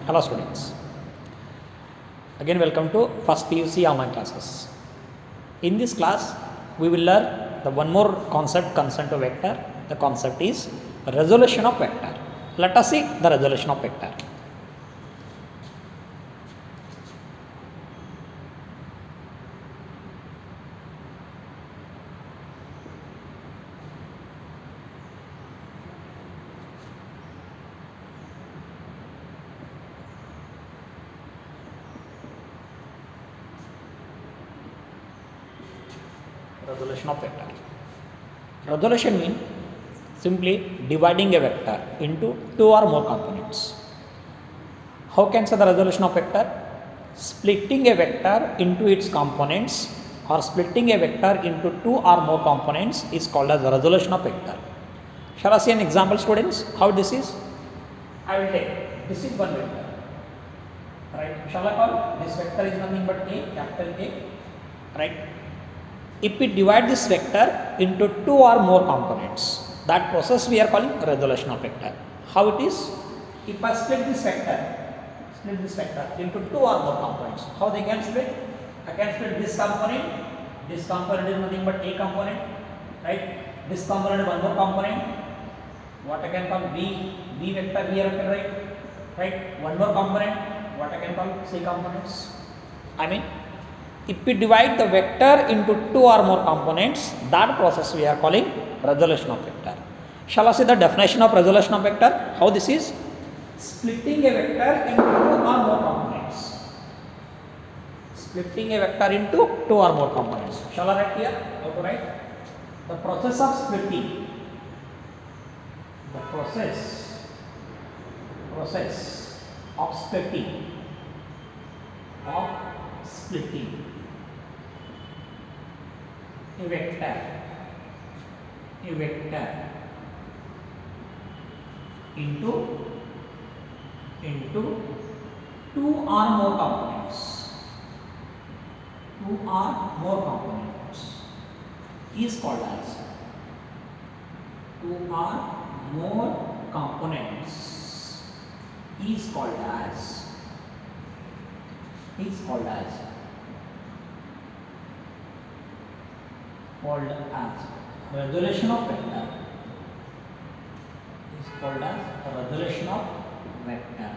Hello students, again welcome to first PUC online classes. In this class we will learn the one more concept concerned to vector. The concept is resolution of vector. Let us see the resolution of vector. Resolution of vector. Resolution means simply dividing a vector into two or more components. How can say the resolution of vector? Splitting a vector into its components or splitting a vector into two or more components is called as the resolution of vector. Shall I see an example, students? How this is? I will take this is one vector. Right? Shall I call this vector is nothing but A, capital A. Right? If we divide this vector into two or more components, that process we are calling resolution of vector. How it is? If I split this vector into two or more components, how they can split? I can split this component is nothing but A component, right? This component one more component, what I can call B vector here I can write, right? One more component, what I can call C components. I mean, if we divide the vector into two or more components, that process we are calling resolution of vector. Shall I see the definition of resolution of vector? How this is? Splitting a vector into two or more components. Splitting a vector into two or more components. Shall I write here? How to write? The process of splitting. The process of splitting. A vector into two or more components. Is called as resolution of vector. Is called as resolution of vector.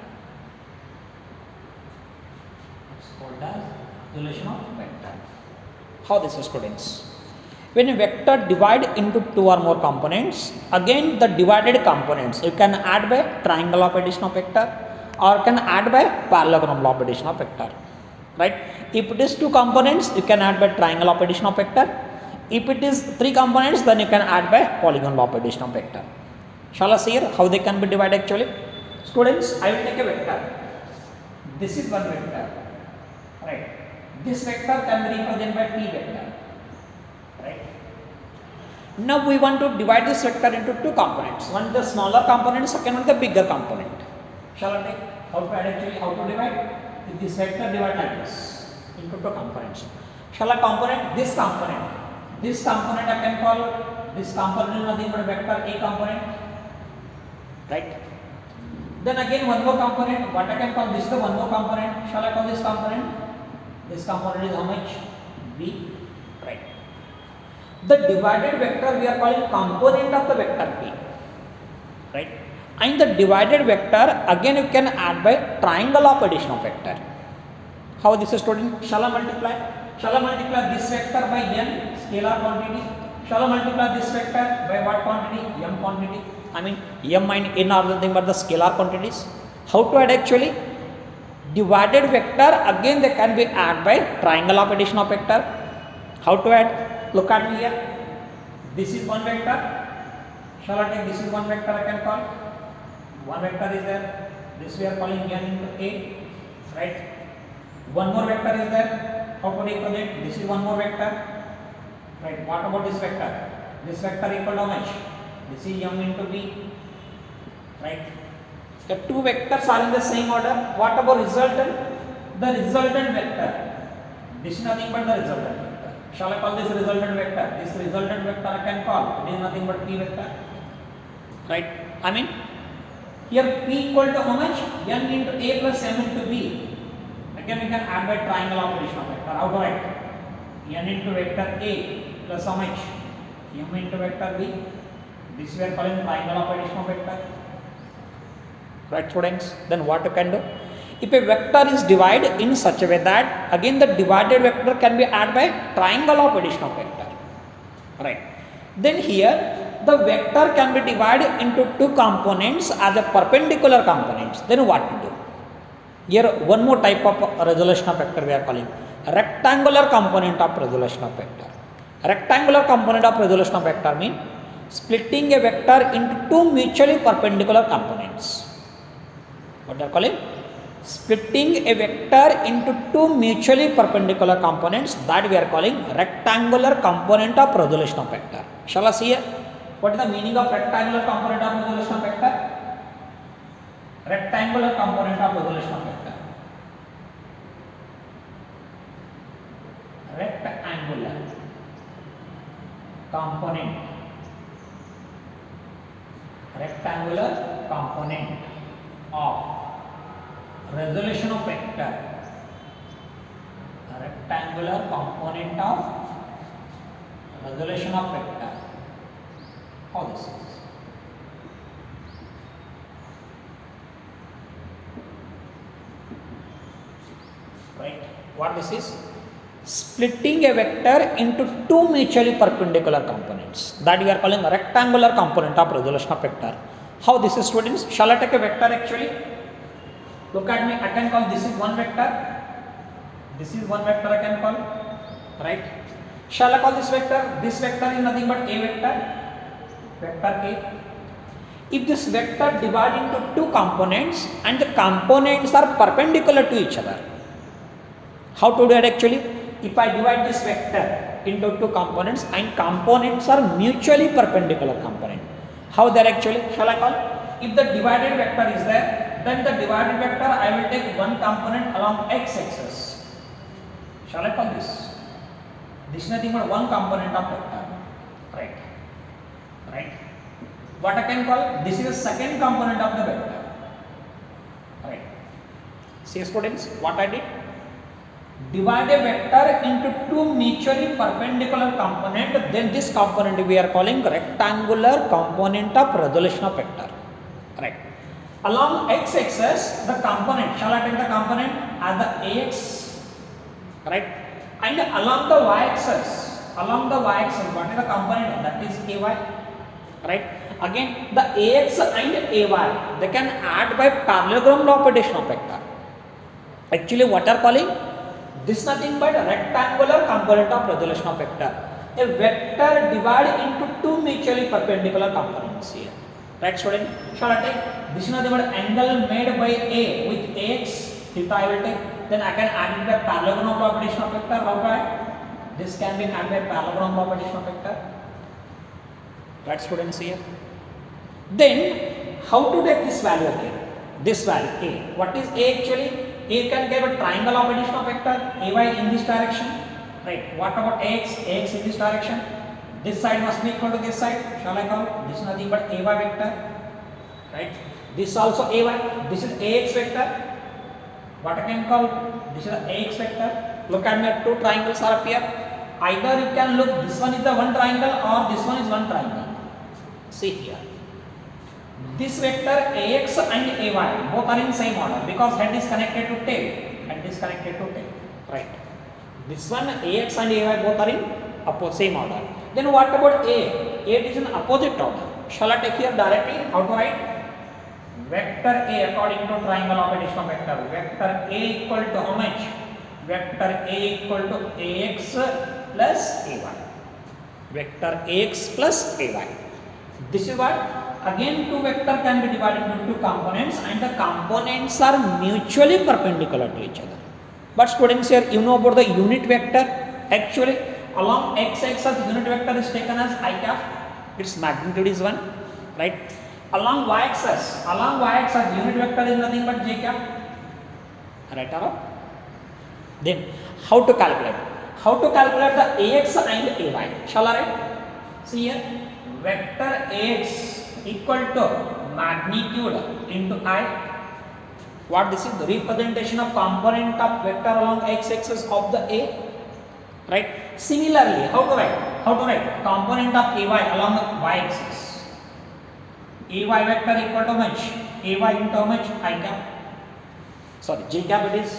It's called as resolution of vector. How this is, students? When a vector divide into two or more components, again the divided components you can add by triangle of addition of vector or can add by parallelogram of addition of vector. Right? If it is two components, you can add by triangle of addition of vector. If it is three components, then you can add by polygon of addition of vector. Shall I see here how they can be divided actually? Students, I will take a vector. This is one vector. Right? This vector can be represented by P vector. Right? Now we want to divide this vector into two components. One the smaller component, second one the bigger component. Shall I take how to divide? With this vector divide like this into two components. Shall I component this component? This component I can call this component is nothing but vector A component. Right? Then again one more component, what I can call this the one more component. Shall I call this component? This component is how much? B. Right. The divided vector we are calling component of the vector P. Right. And the divided vector again you can add by triangle of addition of vector. How this is, student? Shall I multiply? Shall I multiply this vector by n scalar quantity? Shall I multiply this vector by what quantity? M quantity. I mean m and n are nothing but the scalar quantities. How to add actually? Divided vector again they can be added by triangle of addition of vector. How to add? Look at me here. This is one vector. Shall I take this is one vector I can call? One vector is there. This we are calling n into A. Right? One more vector is there. How to represent? This is one more vector. Right? What about this vector? This vector equal to how much? This is m into B. Right? The two vectors are in the same order. What about resultant? The resultant vector. This is nothing but the resultant vector. Shall I call this resultant vector? This resultant vector I can call. It is nothing but P vector. Right? I mean, Here P equal to how much? N into A plus M into B. Again we can add by triangle of addition of vector. How to write? N into vector A plus how much? M into vector B. This we are calling triangle of addition of vector. Right students? Then what you can do? If a vector is divided in such a way that again the divided vector can be added by triangle of addition of vector. Right. Then here the vector can be divided into two components as a perpendicular components. Then what to do? Here one more type of resolution of vector we are calling rectangular component of resolution of vector. Rectangular component of resolution of vector means splitting a vector into two mutually perpendicular components. What they are calling? Splitting a vector into two mutually perpendicular components, that we are calling rectangular component of resolution of vector. Shall I see here? What is the meaning of rectangular component of resolution of vector? Rectangular component of resolution of vector. Rectangular component. Rectangular component of resolution of vector. Rectangular component of resolution of vector. How this is? Right. What this is? Splitting a vector into two mutually perpendicular components, that we are calling a rectangular component of resolution of vector. How this is, students? Shall I take a vector actually? Look at me, I can call this is one vector. This is one vector I can call. Right? Shall I call this vector? This vector is nothing but a vector. Vector A. If this vector divided into two components and the components are perpendicular to each other, how to do it actually? If I divide this vector into two components and components are mutually perpendicular component, how they are actually? Shall I call? If the divided vector is there, then the divided vector I will take one component along x-axis. Shall I call this? This is nothing but one component of vector. Right. Right. What I can call? This is the second component of the vector. Right. See students, what I did? Divide a vector into two mutually perpendicular component, then this component we are calling rectangular component of resolution of vector. Right. Along x-axis, the component, shall I take the component as the ax, right? And along the y-axis, what is the component? That is ay, right? Again, the ax and ay, they can add by parallelogram law of addition of vector. Actually, what are calling? This is nothing but rectangular component of resolution of vector. A vector divided into two mutually perpendicular components here. Right, student? Shall I take? This is nothing but angle made by A with ax, theta I will take. Then I can add it by parallelogram law of addition of vector. How to add? This can be added by parallelogram law of addition of vector. Right, students here? Then, how to take this value again? This value A. What is A actually? A can give a triangle of addition of vector ay in this direction. Right. What about ax? Ax in this direction. This side must be equal to this side. Shall I call? This is nothing but ay vector. Right. This also ay. This is ax vector. What I can call? This is the ax vector. Look at me. Two triangles are appear. Either you can look. This one is the one triangle or this one is one triangle. See here. This vector ax and ay both are in same order because head is connected to tail. Head is connected to tail. Right. This one ax and ay both are in same order. Then what about a? A is in opposite order. Shall I take here directly? How to write? Vector a according to triangle of addition of vector. Vector a equal to how much? Vector a equal to ax plus ay. Vector ax plus ay. This is what? Again, two vector can be divided into two components and the components are mutually perpendicular to each other. But students, here you know about the unit vector. Actually, along x-axis unit vector is taken as I cap. Its magnitude is 1, right? Along y-axis unit vector is nothing but j cap. Right or wrong? Then how to calculate? How to calculate the ax and ay? Shall I write? See here, vector ax equal to magnitude into I. What this is? The representation of component of vector along x-axis of the A. Right? Similarly, how to write? How to write? Component of AY along the y-axis. AY vector equal to how much? AY into how much? I cap. Sorry, J cap it is.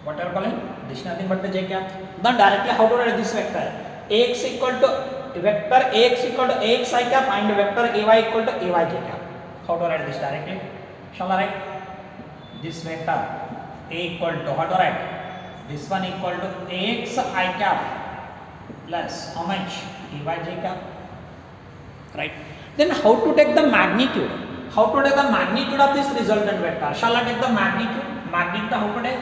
What are you calling? This is nothing but the J cap. Then directly how to write this vector? AX equal to vector AX equal to AX I cap and vector AY equal to AY J cap. How to write this directly? Shall I write? This vector A equal to, how to write? This one equal to AX I cap plus how much? AY J cap. Right? Then how to take the magnitude? How to take the magnitude of this resultant vector? Shall I take the magnitude? Magnitude how to take?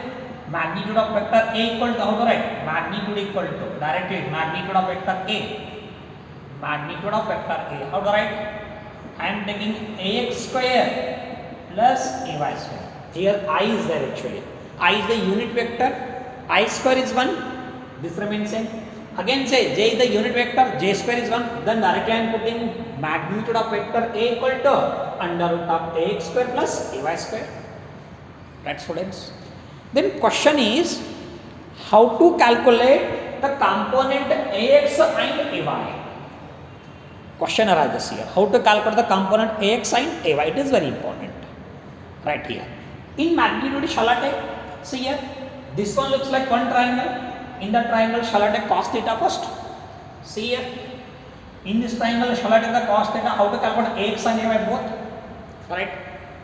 Magnitude of vector A equal to, how to write? Magnitude equal to, directly magnitude of vector A. Magnitude of vector A. How to write? I am taking AX square plus AY square. Here I is there actually. I is the unit vector. I square is 1. This remains same. Again say J is the unit vector. J square is 1. Then directly I am putting magnitude of vector A equal to under root of AX square plus AY square. Right, students? Then question is how to calculate the component AX and AY. Question arises here. How to calculate the component AX and AY? It is very important. Right here. In magnitude, shall I take? See here. This one looks like one triangle. In the triangle, shall I take cos theta first? See here. In this triangle, shall I take the cos theta? How to calculate AX and AY both? Right.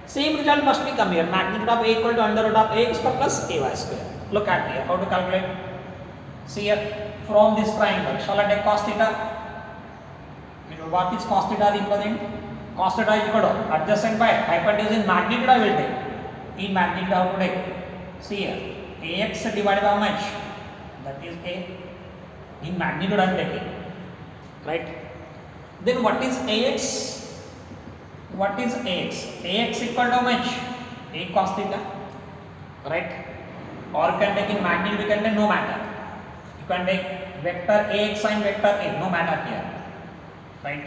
Same result must be come here. Magnitude of A equal to under root of AX square plus AY square. Look at here. How to calculate? See here. From this triangle, shall I take cos theta? What is cos theta represent? Cos theta is equal to adjacent by hypotenuse in magnitude I will take. In magnitude how to take? See here. AX divided by how much? That is A. In magnitude I am taking. Right? Then what is AX? What is AX? AX equal to how much? A cos theta. Right? Or you can take in magnitude, you can take no matter. You can take vector AX and vector A, no matter here. Right?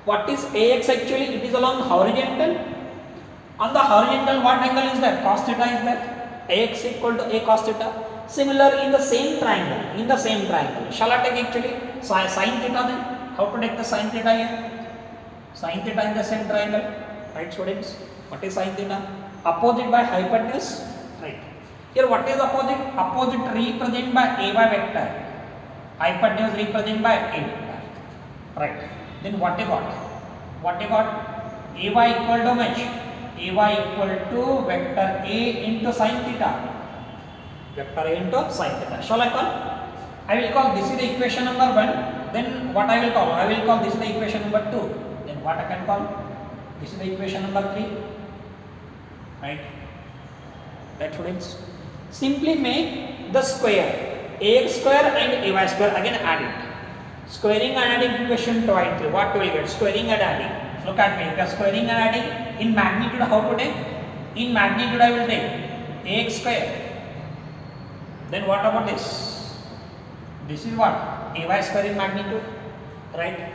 What is AX actually? It is along horizontal. On the horizontal, what angle is that? Cos theta is there. AX equal to A cos theta. Similar in the same triangle. In the same triangle. Shall I take actually sin theta then? How to take the sin theta here? Sin theta in the same triangle. Right, students? What is sin theta? Opposite by hypotenuse. Right. Here, what is opposite? Opposite represented by AY vector. Hypotenuse represented by A vector. Right. Then what you got? What you got? AY equal to how much? AY equal to vector A into sin theta. Vector A into sin theta. Shall I call? I will call this is the equation number 1. Then what I will call? I will call this is the equation number 2. Then what I can call? This is the equation number 3. Right? Right, students? Simply make the square. AX square and AY square again add it. Squaring and adding equation 2 and 3. What will you get? Squaring and adding. Look at me. If you are squaring and adding in magnitude, how to take? In magnitude, I will take AX square. Then what about this? This is what? AY square in magnitude. Right?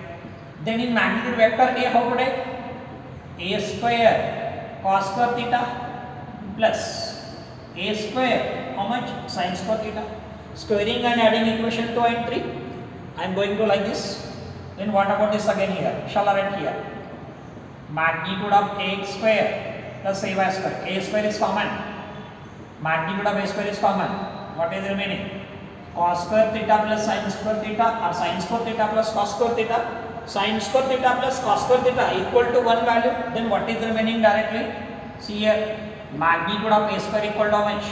Then in magnitude vector A, how to take? A square cos square theta plus A square, how much? Sin square theta. Squaring and adding equation 2 and 3. I am going to like this. Then what about this again here? Shall I write here? Magnitude of AX square plus AY square. A square is common. Magnitude of A square is common. What is remaining? Cos square theta plus sin square theta, or sin square theta plus cos square theta. Sin square theta plus cos square theta equal to one value. Then what is remaining directly? See here. Magnitude of A square equal to how much?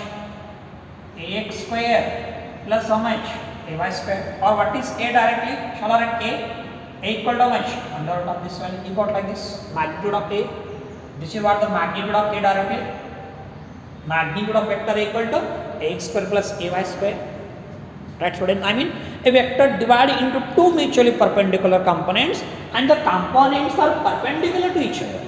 AX square plus how much? AY square. Or what is A directly? Shall I write A? A equal to how much? Under root of this value equal to like this. Magnitude of A. This is what the magnitude of A directly. Magnitude of vector equal to AX square plus AY square. Right, student? I mean, a vector divided into two mutually perpendicular components and the components are perpendicular to each other.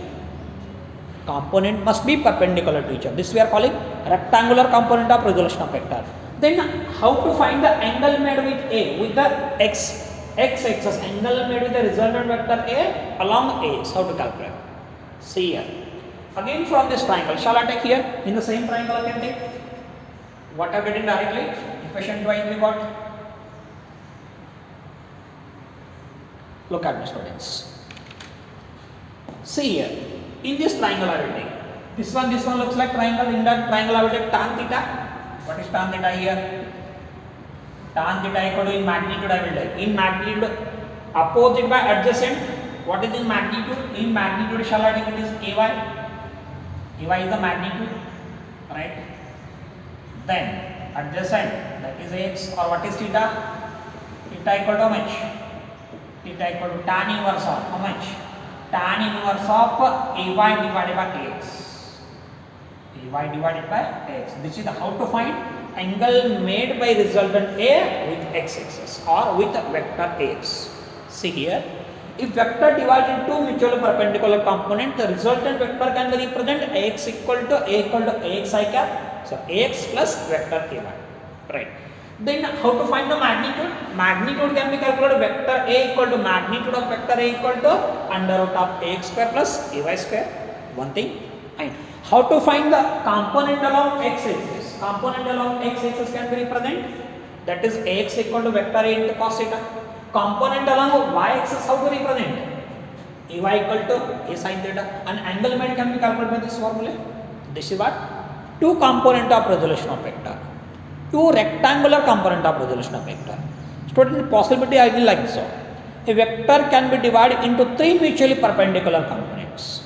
Component must be perpendicular to each other. This we are calling rectangular component of resolution of vector. Then how to find the angle made with A, with the x x-axis angle made with the resultant vector A along AX. How to calculate? See here. Again from this triangle, shall I take here? In the same triangle I can take. What I am getting directly? Equation 2 we got. Look at me, students. See here. In this triangle I will take. This one looks like triangle. In that triangle I will take tan theta. What is tan theta here? Tan theta equal to in magnitude I will take. In magnitude opposite by adjacent. What is in magnitude? In magnitude shall I take it is AY. AY is the magnitude, right? Then adjacent, that is x, or what is theta? Theta equal to how much? Theta equal to tan inverse of how much? Tan inverse of AY divided by x. AY divided by x. This is how to find angle made by resultant A with x-axis or with vector Ax. See here. If vector divides into mutually perpendicular component, the resultant vector can be represented Ax equal to Ax I cap. So Ax plus vector Ay. Right. Then how to find the magnitude? Magnitude can be calculated vector A equal to magnitude of vector A equal to under root of Ax square plus Ay square. One thing. And how to find the component along x-axis? Component along x-axis can be represented. That is Ax equal to vector A into cos theta. Component along y-axis how to represent? Ay equal to A sin theta. An angle made can be calculated by this formula. This is what? Two component of resolution of vector. Two rectangular component of resolution of vector. Student, possibility I will like so. A vector can be divided into three mutually perpendicular components.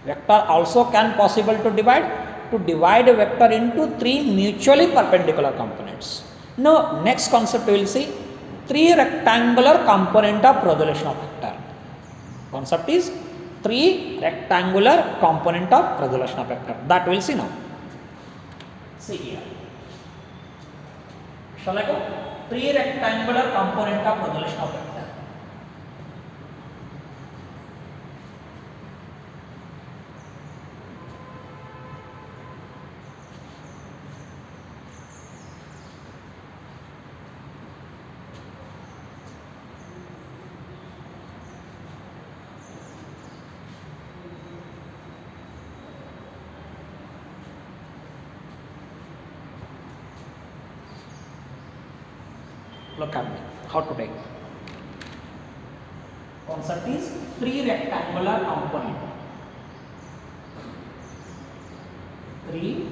Vector also can possible to divide a vector into three mutually perpendicular components. Now next concept we will see three rectangular component of resolution of vector. Concept is three rectangular component of resolution of vector. That we will see now. See here. Shall I go? Three rectangular component of resolution of vector. Look at me. How to take? Concept is three rectangular component. Three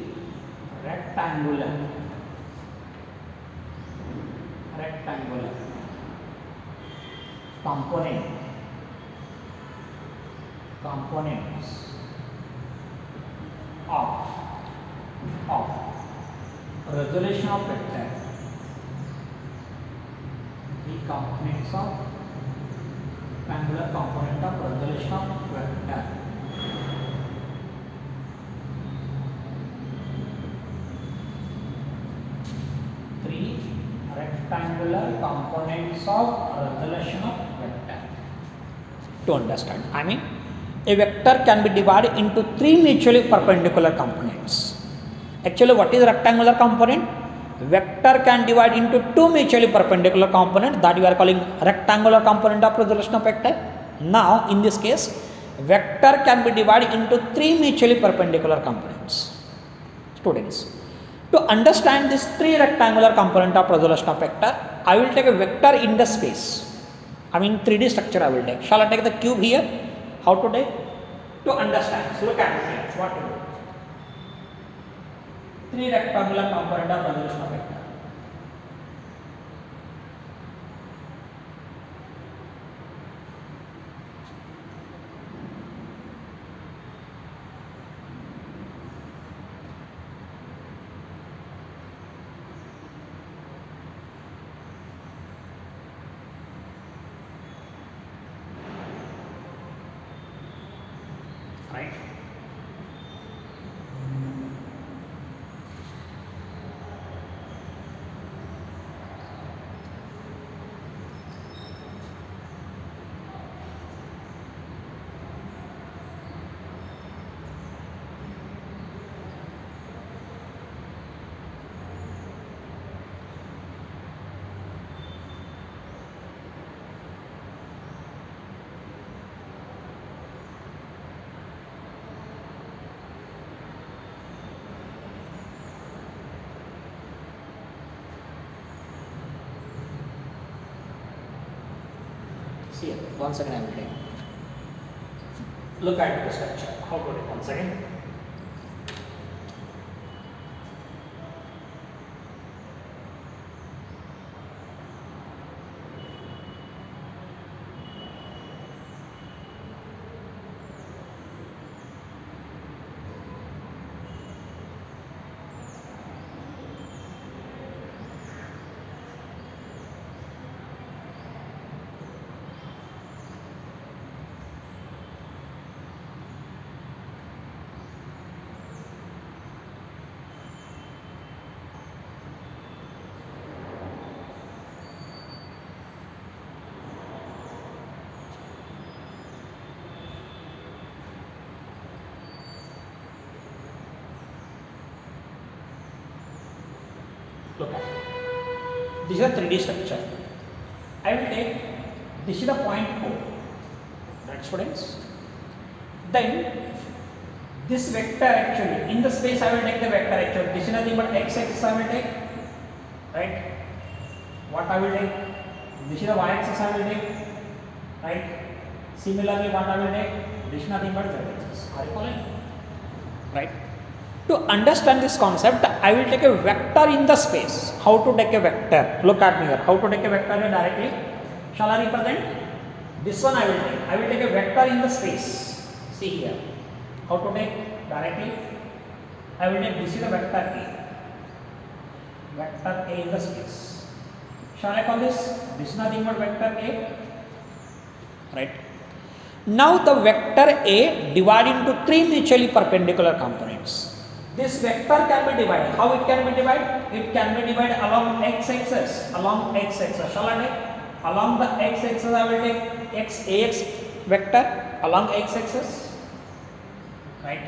rectangular components of resolution of vector. The components of rectangular component of resolution of vector. Three rectangular components of resolution of vector. To understand, I mean, a vector can be divided into three mutually perpendicular components. Actually, what is rectangular component? Vector can divide into two mutually perpendicular components that we are calling rectangular component of resolution of vector. Now, in this case, vector can be divided into three mutually perpendicular components. Students, to understand this three rectangular component of resolution of vector, I will take a vector in the space. I mean 3D structure I will take. Shall I take the cube here? How to take? To understand. So look at it. What to do? Three rectangular component of resolution of vector. Right? See here, once again I will take. Look at the structure. How to take once again. Look at it. This is a 3D structure. I will take, this is the point O. Right, students? Then this vector actually, in the space I will take the vector actually. This is nothing but x axis I will take. Right? What I will take? This is the y axis I will take. Right? Similarly, what I will take? This is nothing but z axis. Are you following? Right? To understand this concept, I will take a vector in the space. How to take a vector? Look at me here. How to take a vector directly? Shall I represent? This one I will take. I will take a vector in the space. See here. How to take directly? I will take, this is a vector A. Vector A in the space. Shall I call this? This is nothing but vector A. Right. Now the vector A divided into three mutually perpendicular components. This vector can be divided. How it can be divided? It can be divided along x-axis. Along x-axis. Shall I take? Along the x-axis I will take AX vector along x-axis. Right?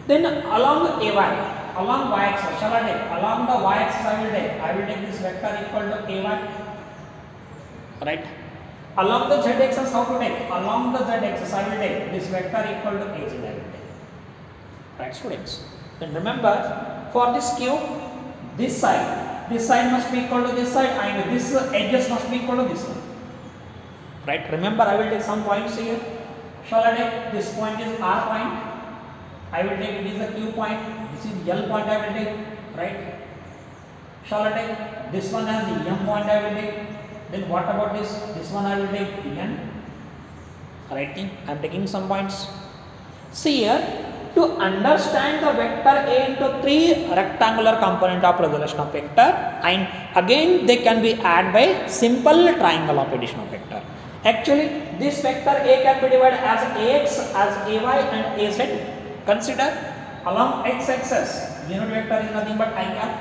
Then along AY. Along y-axis. Shall I take? Along the y-axis I will take this vector equal to AY. Right? Along the z-axis how to take? Along the z-axis I will take this vector equal to AZ I will take. Right, students? Then remember, for this cube, this side must be equal to this side and this edges must be equal to this one. Right? Remember, I will take some points here. Shall I take? This point is R point. I will take, it is a Q point. This is L point I will take. Right? Shall I take? This one as the M point I will take. Then what about this? This one I will take N. Right? I am taking some points. See here. To understand the vector A into three rectangular component of resolution of vector, and again they can be added by simple triangle of addition of vector. Actually, this vector A can be divided as AX, as AY and AZ. Consider along x-axis, unit vector is nothing but I cap.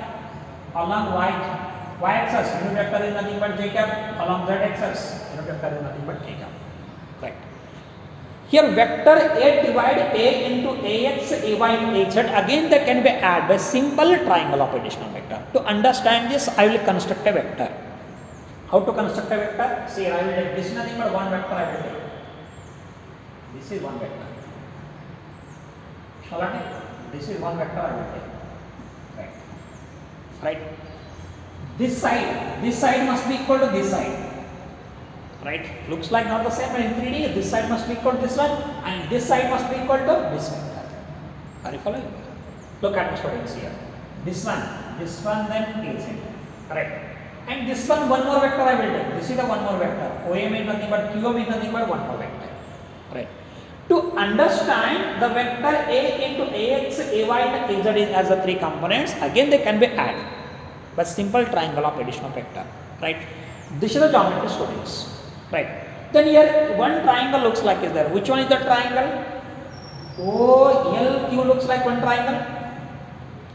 Along y-axis, unit vector is nothing but j cap. Along z-axis, unit vector is nothing but k cap. Right. Here vector A divide A into AX, AY and AZ, again they can be added by simple triangle of addition of vector. To understand this, I will construct a vector. How to construct a vector? See, I will take, this is nothing but one vector I will take. This is one vector. Shall I take? This is one vector I will take. Right. Right. This side must be equal to this side. Right? Looks like not the same, but in 3D, this side must be equal to this one, and this side must be equal to this vector. Are you following? Look at the students here. This one then AZ. Correct. And this one more vector I will take. This is the one more vector. OM is nothing but QM is nothing but one more vector. Right. To understand the vector A into AX, AY and AZ as the three components, again they can be added by simple triangle of addition of vector. Right. This is the geometry, students. Right. Then here one triangle looks like is there. Which one is the triangle? OLQ looks like one triangle.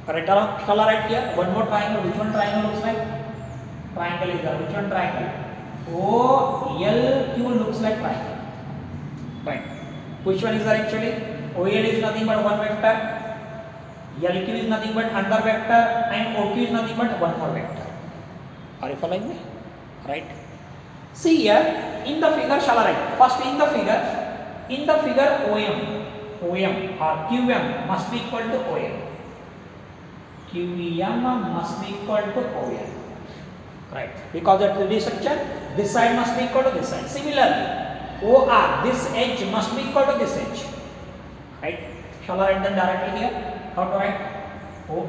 Correct. Shall I write here? One more triangle. Which one triangle looks like? Triangle is there. Which one triangle? OLQ looks like triangle. Right. Which one is there actually? OL is nothing but one vector. LQ is nothing but another vector, and OQ is nothing but one more vector. Are you following me? Right. See here in the figure, shall I write? First in the figure OM or QM must be equal to OM. QM must be equal to OM. right? Because at the structure, this side must be equal to this side. Similarly, OR, this edge must be equal to this edge, right? Shall I write them directly here? How to write? OR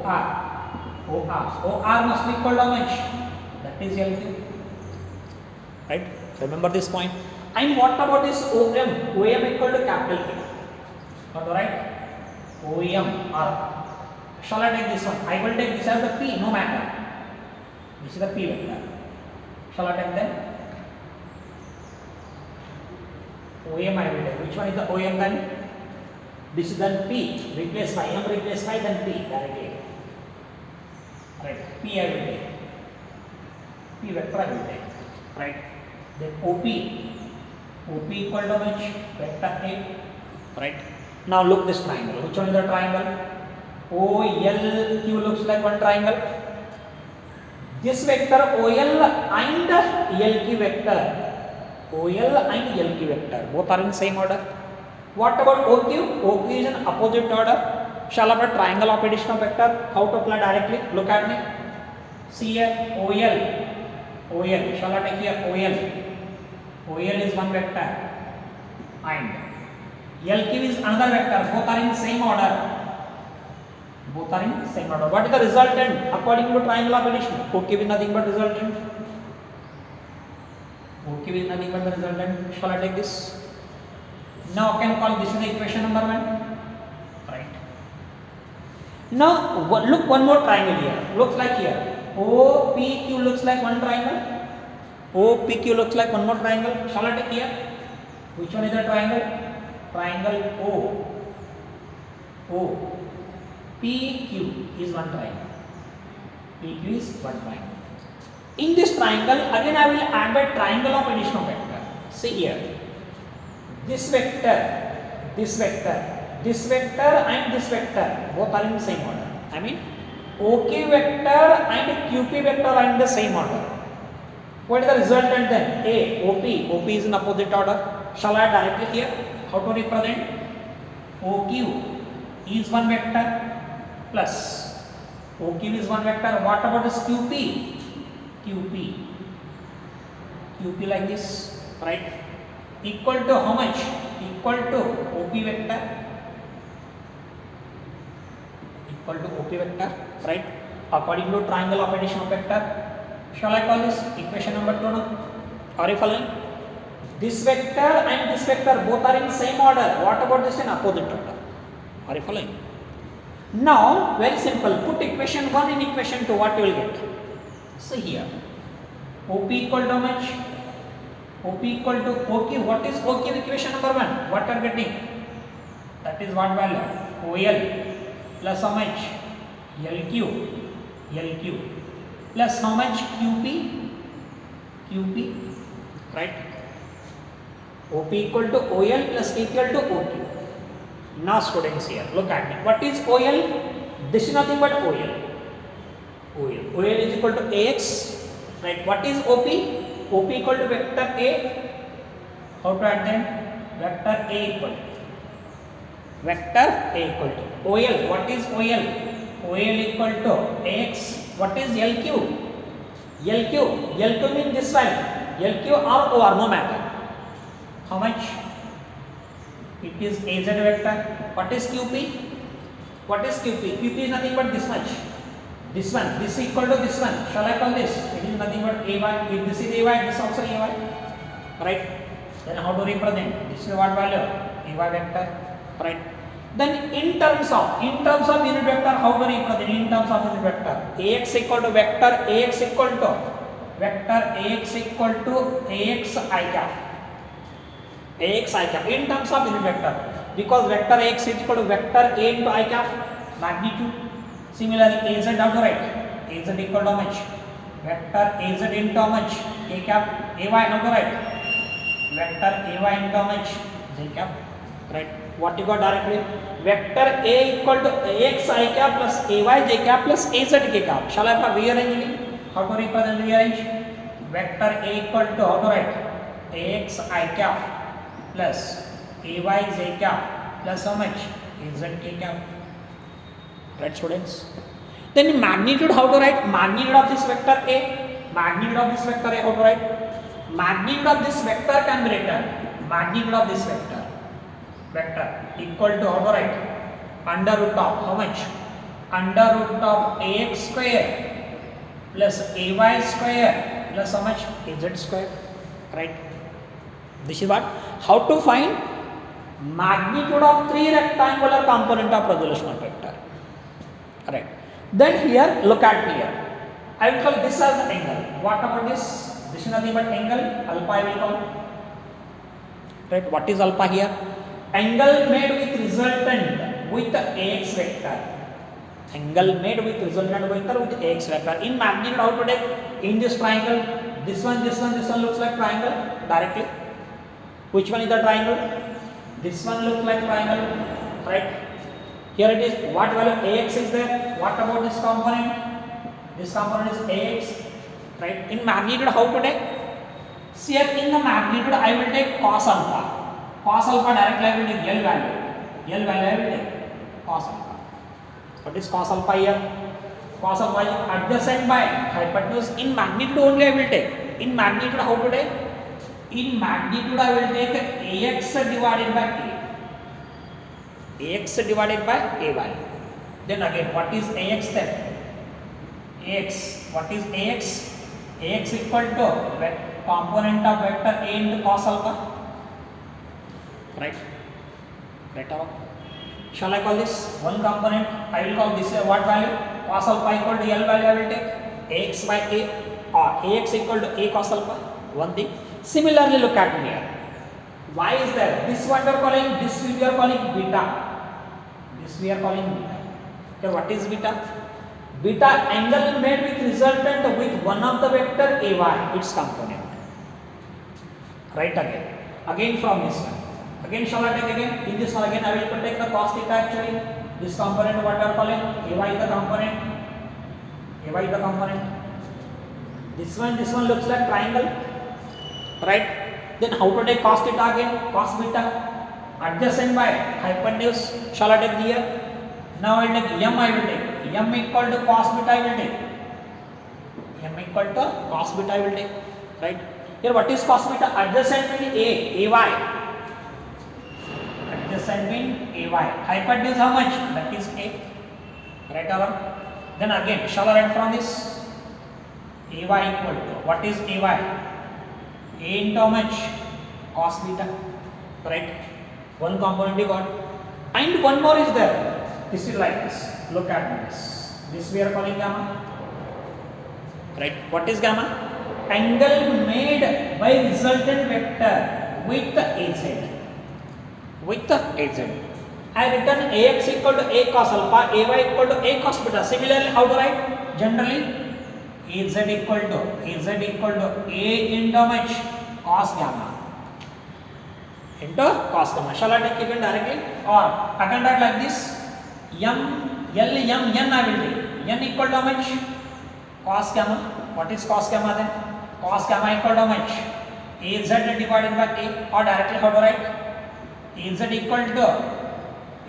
must be equal to how much? That is LQ, right? Remember this point. And what about this OM? OM equal to capital K. How to write? OM or shall I take this one? I will take this as the P, no matter. This is the P vector. Shall I take that? OM I will take. Which one is the OM then? This is then P. Replace by M, replace by then P directly. Right. P I will take. P vector I will take. Right. Then OP. OP equal to which? Vector A. Right. Now look this triangle. Which one is the triangle? OLQ looks like one triangle. This vector OL and LQ vector. OL and LQ vector. Both are in same order. What about OQ? OQ is in opposite order. Shall I have a triangle of additional vector? How to apply directly? Look at me. See here. OL. Shall I take here OL? OL is one vector. And LQ is another vector. Both are in same order. What is the resultant according to triangle of addition? OQ is nothing but resultant. Shall I take this? Now I can call this is the equation number 1. Right. Now look one more triangle here. Looks like here. OPQ looks like one triangle. OPQ looks like one more triangle. Shall I take here? Which one is the triangle? Triangle O. PQ is one triangle. In this triangle, again I will add a triangle of additional vector. See here. This vector, and this vector, both are in the same order. I mean, OQ vector and QP vector are in the same order. What is the resultant then? OP is in opposite order. Shall I directly here? How to represent? OQ is one vector plus OQ is one vector. What about this QP? QP like this, right? Equal to how much? Equal to OP vector. Right? According to triangle of addition of vector. Shall I call this equation number 2 now? Are you following? This vector and this vector both are in same order. What about this in opposite order? Are you following? Now, very simple. Put equation 1 in equation 2. What you will get? See here. OP equal to how much? OP equal to OQ. What is OQ equation number 1? What are getting? That is what value? OL plus how much? LQ plus how much? QP, right? OP equal to OL plus equal to OQ. Now students here, look at me. What is OL? This is nothing but OL. OL is equal to AX, right? What is OP? OP equal to vector A. How to add them? Vector A equal to OL. What is OL? OL equal to AX. What is LQ? LQ means this one. LQ or OR, no matter. How much? It is AZ vector. What is QP? QP is nothing but this much. This one. This is equal to this one. Shall I call this? It is nothing but AY. If this is AY, this is also AY. Right? Then how to represent? This is what value? AY vector. Right? Then in terms of unit vector, how to represent in terms of unit vector? AX equal to vector AX equal to AX I cap. In terms of unit vector, because vector AX is equal to vector A into I cap magnitude. Similarly, AZ how to write? AZ equal to how much? Vector AZ into how much? A cap. AY how to write? Vector AY into how much? J cap. Right? What you got directly? Vector A equal to AX I cap plus AY J cap plus AZ K cap. Shall I have rearranging? How to rearrange? Vector A equal to how to write? AX I cap plus AY J cap plus how much? AZ K cap. Right, students? Then magnitude, how to write? Magnitude of this vector A. magnitude of this vector, how to write? Magnitude of this vector can be written, magnitude of this vector equal to, how to write? Under root of how much? Under root of ax square plus ay square plus how much? Az square, right? This is what? How to find magnitude of 3 rectangular component of resolution of vector, right? Then here, look at here. I will call this as the angle. What about this? This is nothing but angle. Alpha I will call. Right? What is alpha here? Angle made with resultant with the ax vector. Angle made with resultant vector with ax vector. In magnitude, how to take? In this triangle, this one looks like triangle directly. Which one is the triangle? This one looks like triangle, right? Here it is. What value? Ax is there. What about this component? This component is ax, right? In magnitude, how to take? See here, in the magnitude, I will take cos alpha. Cos alpha directly I will take L value. L value I will take cos alpha. What is cos alpha here? Cos alpha is adjacent by hypotenuse. In magnitude only I will take. In magnitude, how to take? In magnitude, I will take ax divided by a. Ax divided by a value. Then again, what is ax then? Ax. What is ax? Ax equal to component of vector a into cos alpha. Right? Right or wrong? Shall I call this one component? I will call this what value? Cos alpha equal to L value I will take. Ax by a or ax equal to a cos alpha. One thing. Similarly, look at here. Why is there? This what we are calling, this we are calling beta. This we are calling beta. Okay, what is beta? Beta angle made with resultant with one of the vector ay, its component. Right again. Again from this one. Again shall I take again? In this one again I will take the cos theta actually. This component what we are calling ay is the component. Ay is the component. This one looks like triangle. Right? Then how to take cos theta again? Cos beta adjacent by hypotenuse. Shall I take here? Now I will take m. I will take m equal to cos beta. I will take m equal to cos beta. I will take. Right? Here what is cos beta? Adjacent mean ay. Adjacent mean ay. Hypotenuse how much? That is a. Right or wrong? Then again shall I write from this? Ay equal to what is ay? A into how much? Cos beta, right? One component you got, and one more is there. This is like this. Look at this. This we are calling gamma, right? What is gamma? Angle made by resultant vector with the az. With the az. I written ax equal to a cos alpha, ay equal to a cos beta. Similarly, how to write? Generally. Az equal to a into how much? Cos gamma into cos gamma. Shall I take it directly or I can write like this? N I will take. N equal to how much? Cos gamma. What is cos gamma then? Cos gamma equal to how much? Az divided by a, or directly how to write? Az equal to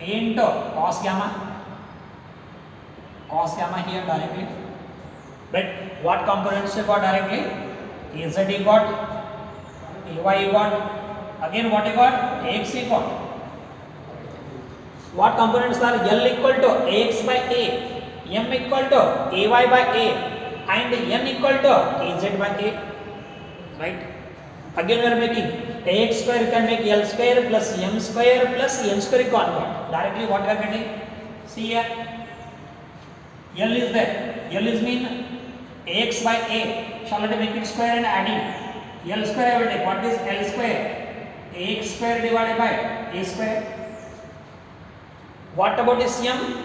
a into cos gamma. Cos gamma here directly. Right? What components you got directly? Az you got, ay you got, again what you got? Ax you got. What components are? L equal to ax by a, m equal to ay by a, and n equal to az by a. Right? Again we are making ax square, you can make L square plus m square plus n square you got. Directly what we are getting? See here. L is there. L is mean ax by a. Shall I make it square and adding? L square I will take. What is L square? Ax square divided by a square. What about this m?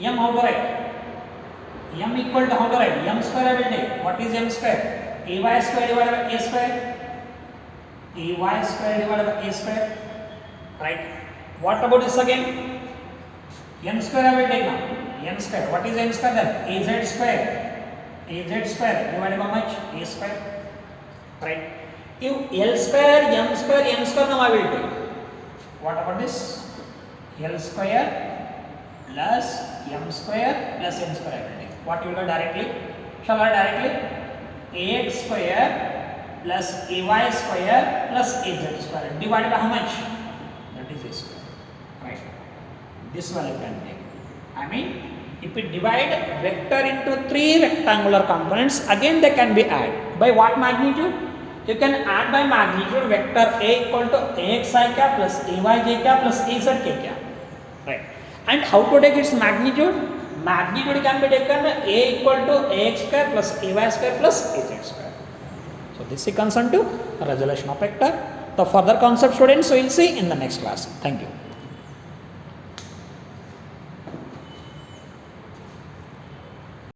M how to write? M equal to how to write? M square I will take. What is m square? Ay square divided by a square. Ay square divided by a square. Right? What about this again? N square I will take now. N square. What is n square then? Az square. Az square divided by how much? A square. Right? If L square, m square, n square now I will take. What about this? L square plus m square plus n square I will take. What you will do directly? Shall I directly? ax square plus ay square plus az square divided by how much? That is a square, right? This value can take. I mean, if we divide vector into 3 rectangular components, again they can be added. By what magnitude? You can add by magnitude vector a equal to ax I cap plus ay j cap plus az k cap, right? And how to take its magnitude? Magnitude can be taken a equal to ax square plus ay square plus az square. So this is concerned to resolution of vector. The further concept, students, we will see in the next class. Thank you.